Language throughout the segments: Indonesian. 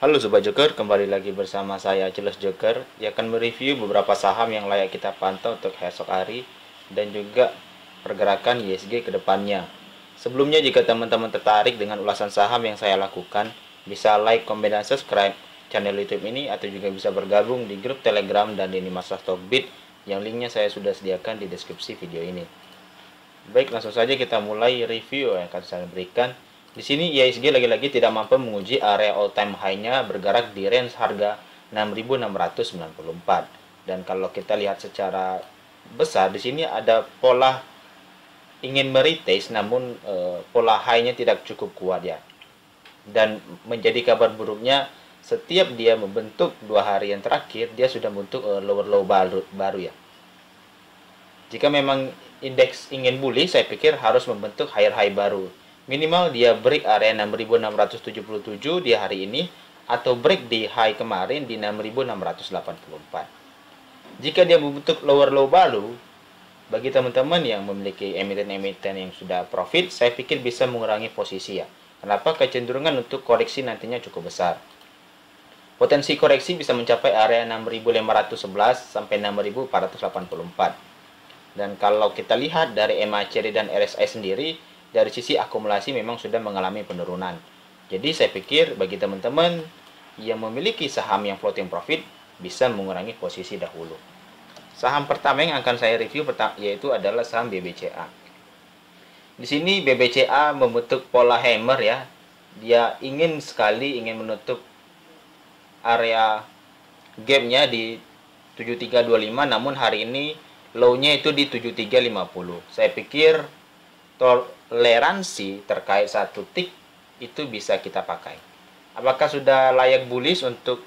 Halo Sobat Joker, kembali lagi bersama saya Jelas Joker yang akan mereview beberapa saham yang layak kita pantau untuk esok hari dan juga pergerakan ISG ke depannya. Sebelumnya jika teman-teman tertarik dengan ulasan saham yang saya lakukan, bisa like, comment, dan subscribe channel YouTube ini atau juga bisa bergabung di grup Telegram dan lini masa Stockbit yang linknya saya sudah sediakan di deskripsi video ini. Baik, langsung saja kita mulai review yang akan saya berikan. Di sini IHSG lagi-lagi tidak mampu menguji area all time high-nya bergerak di range harga 6.694. Dan kalau kita lihat secara besar di sini ada pola ingin meretest namun pola high-nya tidak cukup kuat ya. Dan menjadi kabar buruknya setiap dia membentuk 2 hari yang terakhir dia sudah membentuk lower low baru ya. Jika memang indeks ingin bullish, saya pikir harus membentuk higher high baru. Minimal dia break area 6.677 di hari ini atau break di high kemarin di 6.684. Jika dia membentuk lower low baru, bagi teman-teman yang memiliki emiten-emiten yang sudah profit, saya pikir bisa mengurangi posisi ya. Kenapa? Kecenderungan untuk koreksi nantinya cukup besar. Potensi koreksi bisa mencapai area 6.511 sampai 6.484. Dan kalau kita lihat dari MACD dan RSI sendiri, dari sisi akumulasi memang sudah mengalami penurunan. Jadi saya pikir bagi teman-teman yang memiliki saham yang floating profit bisa mengurangi posisi dahulu. Saham pertama yang akan saya review yaitu adalah saham BBCA. Di sini BBCA membentuk pola hammer ya. Dia ingin menutup area gapnya di 7325, namun hari ini low-nya itu di 7350. Saya pikir toleransi terkait satu tick itu bisa kita pakai. Apakah sudah layak bullish untuk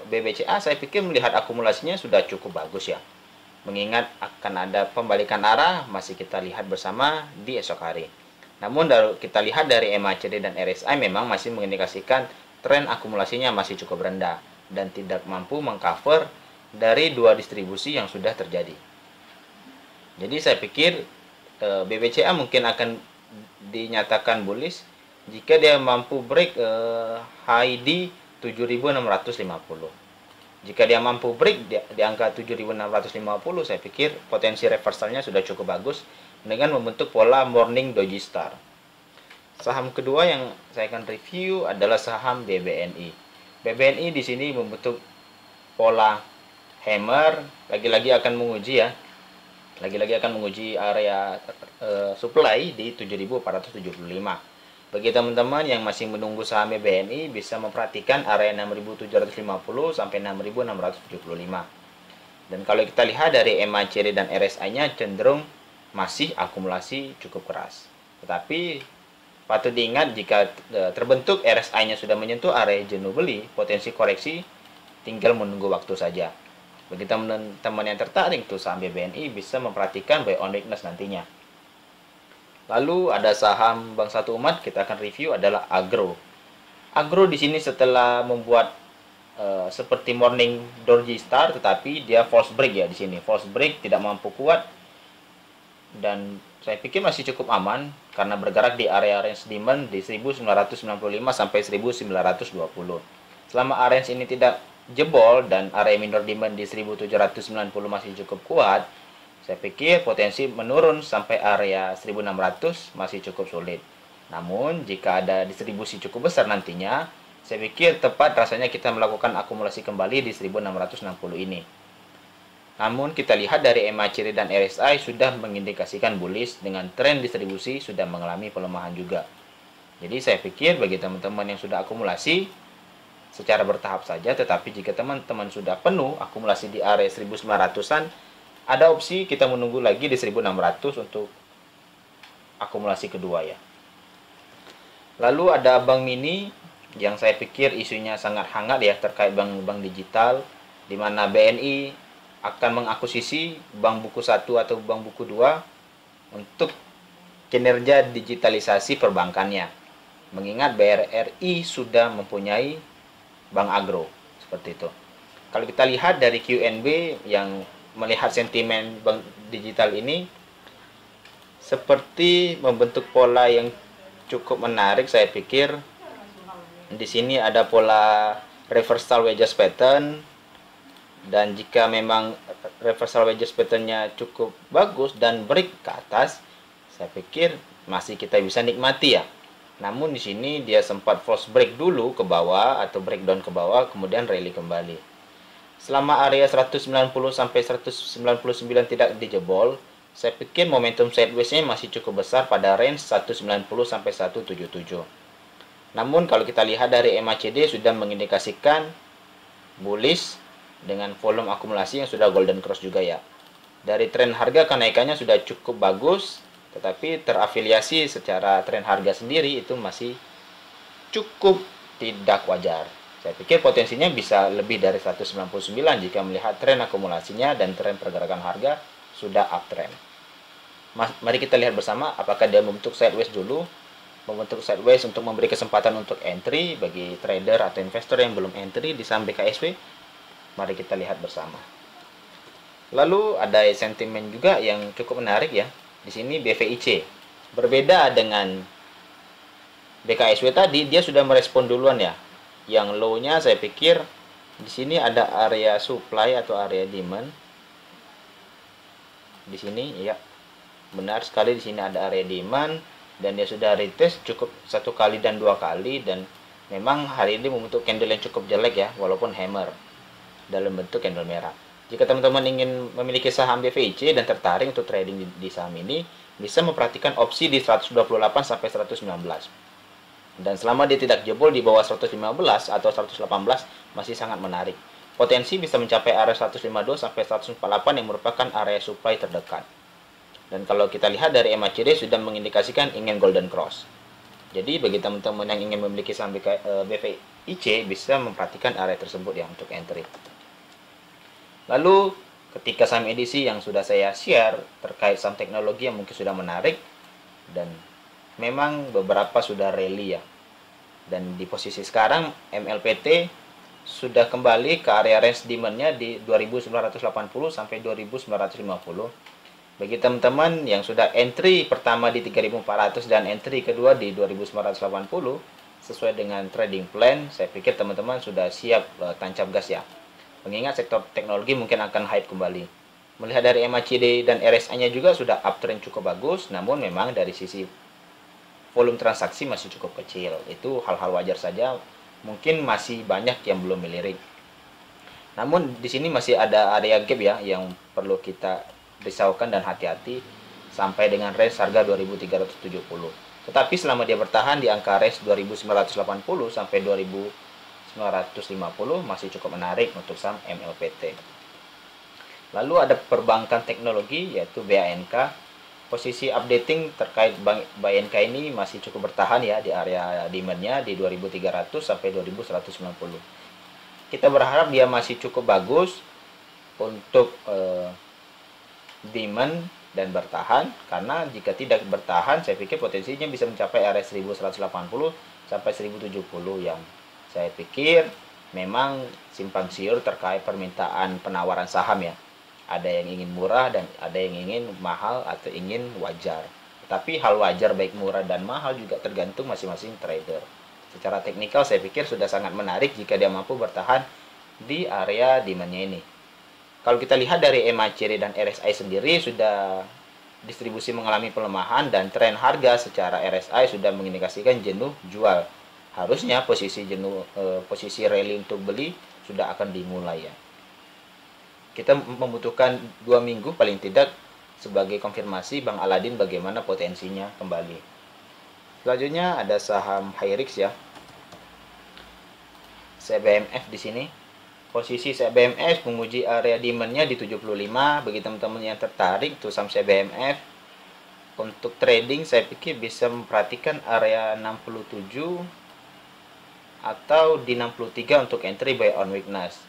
BBCA? Saya pikir melihat akumulasinya sudah cukup bagus ya. Mengingat akan ada pembalikan arah, masih kita lihat bersama di esok hari. Namun kita lihat dari MACD dan RSI memang masih mengindikasikan tren akumulasinya masih cukup rendah dan tidak mampu mengcover dari dua distribusi yang sudah terjadi. Jadi saya pikir BBCA mungkin akan dinyatakan bullish jika dia mampu break high di 7.650. Jika dia mampu break di angka 7.650, saya pikir potensi reversalnya sudah cukup bagus dengan membentuk pola morning doji star. Saham kedua yang saya akan review adalah saham BBNI. BBNI di sini membentuk pola hammer, lagi-lagi akan menguji ya. Lagi-lagi akan menguji area supply di 7.475. Bagi teman-teman yang masih menunggu saham BBNI bisa memperhatikan area 6.750 sampai 6.675. Dan kalau kita lihat dari MACD dan RSI-nya cenderung masih akumulasi cukup keras. Tetapi patut diingat jika terbentuk RSI-nya sudah menyentuh area jenuh beli, potensi koreksi tinggal menunggu waktu saja. Bagi teman-teman yang tertarik tuh saham BBNI bisa memperhatikan buy on weakness nantinya. Lalu ada saham Bank Satu Umat kita akan review adalah Agro. Agro di sini setelah membuat seperti morning doji star, tetapi dia false break ya di sini. False break tidak mampu kuat dan saya pikir masih cukup aman karena bergerak di area range demand di 1995 sampai 1920. Selama range ini tidak jebol dan area minor demand di 1790 masih cukup kuat, saya pikir potensi menurun sampai area 1600 masih cukup sulit. Namun jika ada distribusi cukup besar nantinya, saya pikir tepat rasanya kita melakukan akumulasi kembali di 1660 ini. Namun kita lihat dari MACD dan RSI sudah mengindikasikan bullish dengan tren distribusi sudah mengalami pelemahan juga. Jadi saya pikir bagi teman-teman yang sudah akumulasi secara bertahap saja, tetapi jika teman-teman sudah penuh akumulasi di area 1900-an, ada opsi kita menunggu lagi di 1600 untuk akumulasi kedua ya. Lalu ada Bank Mini yang saya pikir isunya sangat hangat ya terkait bank-bank digital, di mana BNI akan mengakuisisi Bank Buku 1 atau Bank Buku 2 untuk kinerja digitalisasi perbankannya. Mengingat BRRI sudah mempunyai Bank Agro seperti itu. Kalau kita lihat dari QNB yang melihat sentimen bank digital ini seperti membentuk pola yang cukup menarik, saya pikir di sini ada pola reversal wedges pattern, dan jika memang reversal wedges patternnya cukup bagus dan break ke atas, saya pikir masih kita bisa nikmati ya. Namun di sini dia sempat false break dulu ke bawah atau breakdown ke bawah, kemudian rally kembali. Selama area 190 sampai 199 tidak dijebol, saya pikir momentum sideways-nya masih cukup besar pada range 190 sampai 177. Namun kalau kita lihat dari MACD sudah mengindikasikan bullish dengan volume akumulasi yang sudah golden cross juga ya. Dari tren harga kenaikannya sudah cukup bagus, tetapi terafiliasi secara tren harga sendiri itu masih cukup tidak wajar. Saya pikir potensinya bisa lebih dari 199 jika melihat tren akumulasinya dan tren pergerakan harga sudah uptrend. Mari kita lihat bersama apakah dia membentuk sideways dulu, membentuk sideways untuk memberi kesempatan untuk entry bagi trader atau investor yang belum entry di saham BKSW. Mari kita lihat bersama. Lalu ada sentimen juga yang cukup menarik ya. Di sini BVIC. Berbeda dengan BKSW tadi, dia sudah merespon duluan ya. Yang low-nya saya pikir di sini ada area supply atau area demand. Di sini ya. Benar sekali, di sini ada area demand dan dia sudah retest cukup 1 kali dan 2 kali, dan memang hari ini membentuk candle yang cukup jelek ya, walaupun hammer dalam bentuk candle merah. Jika teman-teman ingin memiliki saham BVIC dan tertarik untuk trading di saham ini, bisa memperhatikan opsi di 128 sampai 119. Dan selama dia tidak jebol di bawah 115 atau 118 masih sangat menarik. Potensi bisa mencapai area 152 sampai 148 yang merupakan area supply terdekat. Dan kalau kita lihat dari MACD sudah mengindikasikan ingin golden cross. Jadi bagi teman-teman yang ingin memiliki saham BVIC bisa memperhatikan area tersebut ya untuk entry. Lalu ketika saham edisi yang sudah saya share terkait saham teknologi yang mungkin sudah menarik, dan memang beberapa sudah rally ya. Dan di posisi sekarang MLPT sudah kembali ke area range demand-nya di 2980 sampai 2950. Bagi teman-teman yang sudah entry pertama di 3400 dan entry kedua di 2980 sesuai dengan trading plan, saya pikir teman-teman sudah siap tancap gas ya. Mengingat sektor teknologi mungkin akan hype kembali. Melihat dari MACD dan RSI-nya juga sudah uptrend cukup bagus, namun memang dari sisi volume transaksi masih cukup kecil. Itu hal-hal wajar saja, mungkin masih banyak yang belum melirik. Namun di sini masih ada area gap ya yang perlu kita risaukan dan hati-hati sampai dengan range harga 2370. Tetapi selama dia bertahan di angka range 2980 sampai 2950 masih cukup menarik untuk saham MLPT. Lalu ada perbankan teknologi yaitu BANK. Posisi updating terkait BANK ini masih cukup bertahan ya di area demand-nya di 2300 sampai 2190. Kita berharap dia masih cukup bagus untuk demand dan bertahan, karena jika tidak bertahan saya pikir potensinya bisa mencapai area 1180 sampai 1070 yang saya pikir memang simpang siur terkait permintaan penawaran saham ya. Ada yang ingin murah dan ada yang ingin mahal atau ingin wajar. Tapi hal wajar baik murah dan mahal juga tergantung masing-masing trader. Secara teknikal saya pikir sudah sangat menarik jika dia mampu bertahan di area demand-nya ini. Kalau kita lihat dari MACD dan RSI sendiri sudah distribusi mengalami pelemahan dan tren harga secara RSI sudah mengindikasikan jenuh jual. Harusnya posisi posisi rally untuk beli sudah akan dimulai ya. Kita membutuhkan 2 minggu paling tidak sebagai konfirmasi Bang Aladin bagaimana potensinya kembali. Selanjutnya ada saham Hyrix ya. CBMF di sini. Posisi CBMF menguji area demand-nya di 75. Bagi teman-teman yang tertarik tuh saham CBMF untuk trading, saya pikir bisa memperhatikan area 67 atau di 63 untuk entry buy on weakness.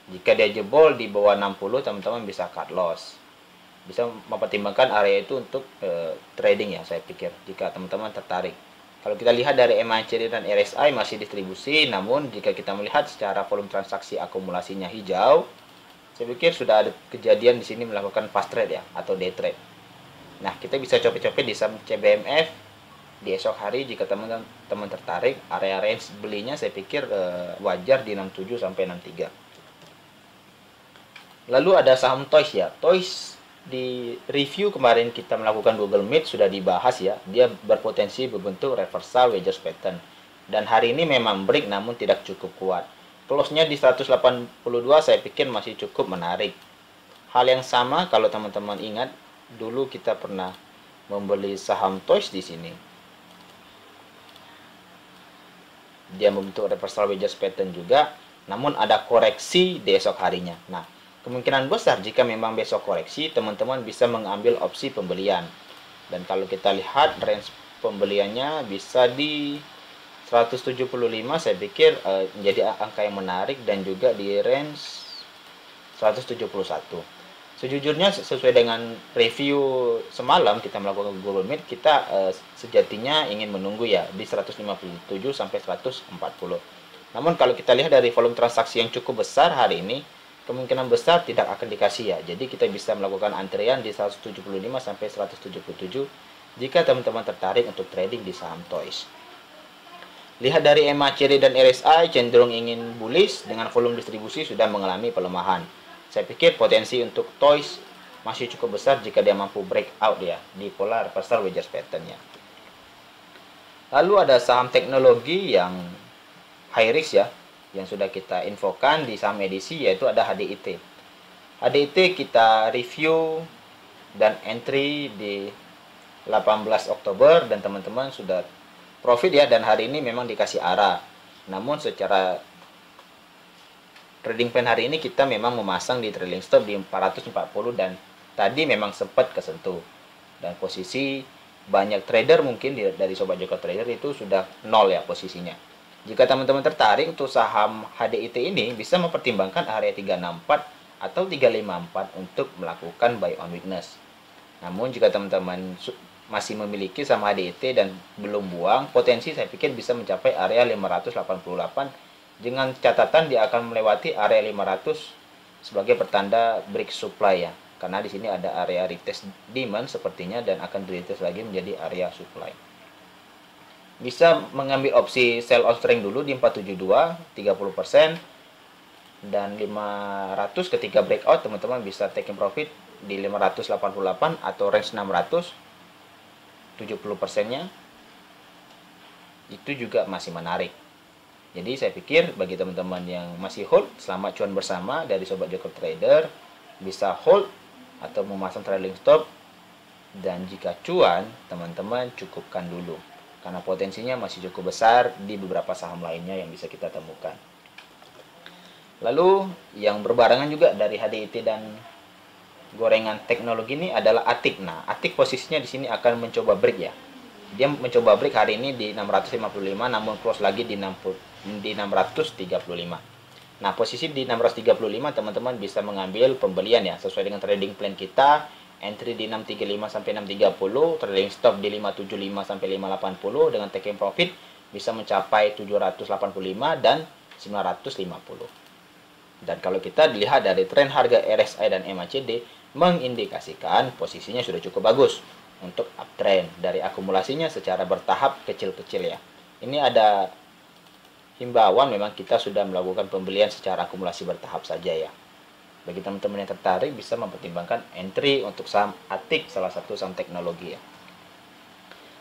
Jika dia jebol di bawah 60, teman-teman bisa cut loss. Bisa mempertimbangkan area itu untuk trading ya, saya pikir jika teman-teman tertarik. Kalau kita lihat dari MACD dan RSI masih distribusi, namun jika kita melihat secara volume transaksi akumulasinya hijau, saya pikir sudah ada kejadian di sini melakukan fast trade ya atau day trade. Nah, kita bisa coba-coba di saham CBMF di esok hari jika teman-teman tertarik, area range belinya saya pikir wajar di 67 sampai 63. Lalu ada saham Toys ya. Toys di review kemarin kita melakukan Google Meet sudah dibahas ya. Dia berpotensi berbentuk reversal wedge pattern. Dan hari ini memang break namun tidak cukup kuat. Close-nya di 182 saya pikir masih cukup menarik. Hal yang sama kalau teman-teman ingat, dulu kita pernah membeli saham Toys di sini. Dia membentuk reversal wedge pattern juga, namun ada koreksi di esok harinya. Nah, kemungkinan besar jika memang besok koreksi, teman-teman bisa mengambil opsi pembelian. Dan kalau kita lihat range pembeliannya bisa di 175, saya pikir menjadi angka yang menarik, dan juga di range 171. Sejujurnya sesuai dengan review semalam kita melakukan Google Meet, kita sejatinya ingin menunggu ya di 157 sampai 140. Namun kalau kita lihat dari volume transaksi yang cukup besar hari ini, kemungkinan besar tidak akan dikasih ya. Jadi kita bisa melakukan antrian di 175 sampai 177 jika teman-teman tertarik untuk trading di saham Toys. Lihat dari MACD dan RSI cenderung ingin bullish dengan volume distribusi sudah mengalami pelemahan. Saya pikir potensi untuk Toys masih cukup besar jika dia mampu breakout ya di pola reversal wedge pattern-nya. Lalu ada saham teknologi yang high risk ya, yang sudah kita infokan di saham edisi, yaitu ada HDIT. HDIT kita review dan entry di 18 Oktober dan teman-teman sudah profit ya, dan hari ini memang dikasih arah. Namun secara trading plan hari ini kita memang memasang di trailing stop di 440 dan tadi memang sempat kesentuh. Dan posisi banyak trader mungkin dari Sobat Joko Trader itu sudah nol ya posisinya. Jika teman-teman tertarik untuk saham HDIT ini, bisa mempertimbangkan area 364 atau 354 untuk melakukan buy on weakness. Namun jika teman-teman masih memiliki saham HDIT dan belum buang, potensi saya pikir bisa mencapai area 588 dengan catatan dia akan melewati area 500 sebagai pertanda break supply ya. Karena di sini ada area retest demand sepertinya dan akan retest lagi menjadi area supply. Bisa mengambil opsi sell on strength dulu di 472 30% dan 500 ketika breakout teman-teman bisa taking profit di 588 atau range 600 70%-nya itu juga masih menarik. Jadi saya pikir bagi teman-teman yang masih hold, selamat cuan bersama dari Sobat Joko Trader, bisa hold atau memasang trailing stop, dan jika cuan teman-teman cukupkan dulu karena potensinya masih cukup besar di beberapa saham lainnya yang bisa kita temukan. Lalu yang berbarengan juga dari HDIT dan gorengan teknologi ini adalah ATIK. Nah, ATIK posisinya di sini akan mencoba break ya. Dia mencoba break hari ini di 655 namun close lagi di 635. Nah, posisi di 635 teman-teman bisa mengambil pembelian ya sesuai dengan trading plan kita. Entry di 635 sampai 630, trailing stop di 575 sampai 580 dengan taking profit bisa mencapai 785 dan 950. Dan kalau kita dilihat dari tren harga RSI dan MACD mengindikasikan posisinya sudah cukup bagus untuk uptrend dari akumulasinya secara bertahap kecil-kecil ya. Ini ada himbauan memang kita sudah melakukan pembelian secara akumulasi bertahap saja ya. Bagi teman-teman yang tertarik bisa mempertimbangkan entry untuk saham ATIK, salah satu saham teknologi ya.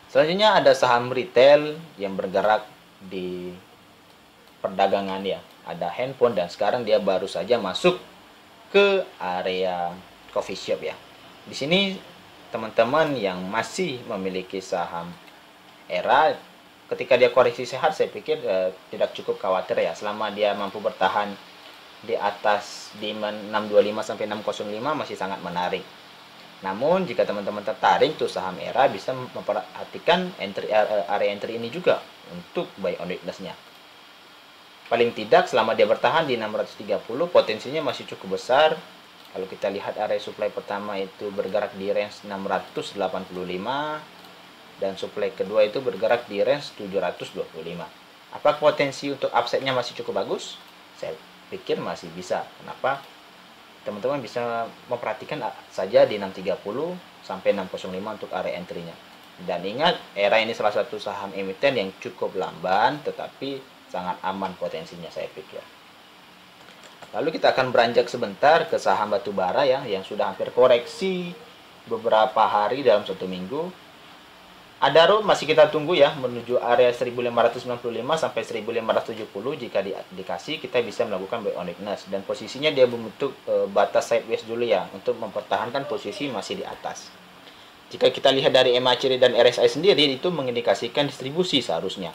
Selanjutnya ada saham retail yang bergerak di perdagangan ya. Ada handphone dan sekarang dia baru saja masuk ke area coffee shop ya. Di sini teman-teman yang masih memiliki saham ERA, ketika dia koreksi sehat saya pikir tidak cukup khawatir ya, selama dia mampu bertahan di atas demand 625 sampai 605 masih sangat menarik. Namun jika teman-teman tertarik tuh saham ERA bisa memperhatikan area entry ini juga untuk buy on weakness-nya. Paling tidak selama dia bertahan di 630 potensinya masih cukup besar. Kalau kita lihat area supply pertama itu bergerak di range 685 dan supply kedua itu bergerak di range 725. Apakah potensi untuk upside-nya masih cukup bagus? Saya pikir masih bisa. Kenapa? Teman-teman bisa memperhatikan saja di 630 sampai 605 untuk area entry-nya. Dan ingat, ERA ini salah satu saham emiten yang cukup lamban tetapi sangat aman potensinya saya pikir. Lalu kita akan beranjak sebentar ke saham batubara ya, yang sudah hampir koreksi beberapa hari dalam satu minggu. Adaro masih kita tunggu ya, menuju area 1595 sampai 1570. Jika dikasih, kita bisa melakukan buy on weakness, dan posisinya dia membentuk batas sideways dulu ya, untuk mempertahankan posisi masih di atas. Jika kita lihat dari MACD dan RSI sendiri, itu mengindikasikan distribusi seharusnya.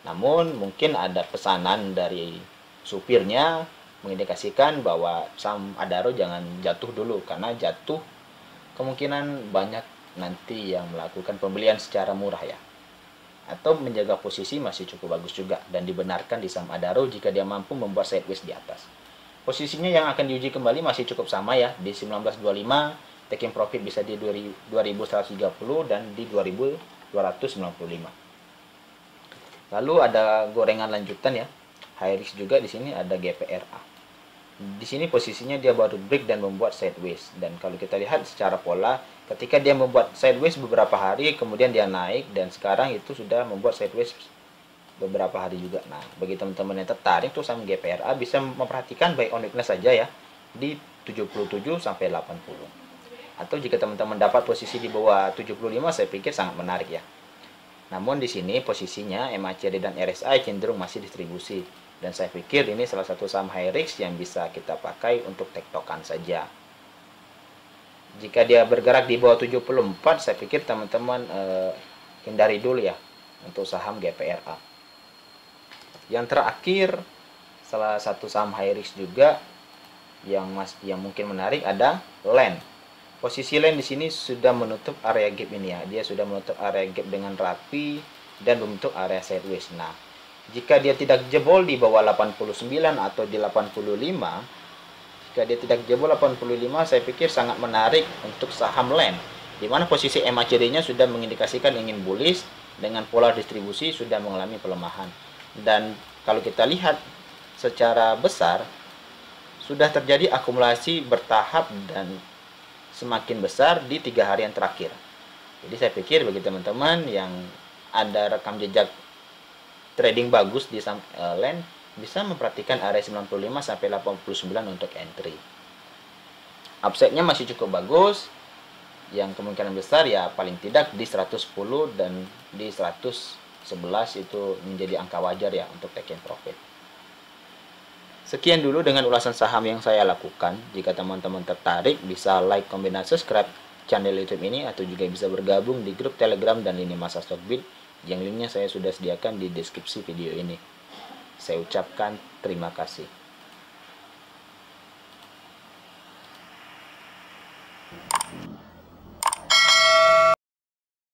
Namun mungkin ada pesanan dari supirnya mengindikasikan bahwa saham Adaro jangan jatuh dulu, karena jatuh kemungkinan banyak nanti yang melakukan pembelian secara murah ya, atau menjaga posisi masih cukup bagus juga, dan dibenarkan di saham Adaro jika dia mampu membuat sideways di atas. Posisinya yang akan diuji kembali masih cukup sama ya, di 1925, taking profit bisa di 2130 dan di 2295. Lalu ada gorengan lanjutan ya, high risk juga di sini, ada GPRA. Di sini posisinya dia baru break dan membuat sideways, dan kalau kita lihat secara pola, ketika dia membuat sideways beberapa hari kemudian dia naik, dan sekarang itu sudah membuat sideways beberapa hari juga. Nah, bagi teman-teman yang tertarik tuh sama GPRA, bisa memperhatikan buy on weakness saja ya, di 77 sampai 80. Atau jika teman-teman dapat posisi di bawah 75, saya pikir sangat menarik ya. Namun di sini posisinya MACD dan RSI cenderung masih distribusi, dan saya pikir ini salah satu saham high risk yang bisa kita pakai untuk tektokan saja. Jika dia bergerak di bawah 74, saya pikir teman-teman hindari dulu ya untuk saham GPRA. Yang terakhir, salah satu saham high risk juga yang mungkin menarik ada LEN. Posisi LEN di sini sudah menutup area gap ini ya. Dia sudah menutup area gap dengan rapi dan membentuk area sideways. Nah, jika dia tidak jebol di bawah 89 atau di 85, jika dia tidak jebol 85, saya pikir sangat menarik untuk saham LEN, di mana posisi MACD-nya sudah mengindikasikan ingin bullish dengan pola distribusi sudah mengalami pelemahan. Dan kalau kita lihat secara besar, sudah terjadi akumulasi bertahap dan semakin besar di 3 hari yang terakhir. Jadi saya pikir bagi teman-teman yang ada rekam jejak trading bagus di saham LEN, bisa memperhatikan area 95 sampai 89 untuk entry. Upside-nya masih cukup bagus, yang kemungkinan besar ya paling tidak di 110 dan di 111 itu menjadi angka wajar ya untuk taking profit. Sekian dulu dengan ulasan saham yang saya lakukan. Jika teman-teman tertarik, bisa like, comment, dan subscribe channel YouTube ini, atau juga bisa bergabung di grup Telegram dan lini masa Stockbit, yang linknya saya sudah sediakan di deskripsi video ini. Saya ucapkan terima kasih.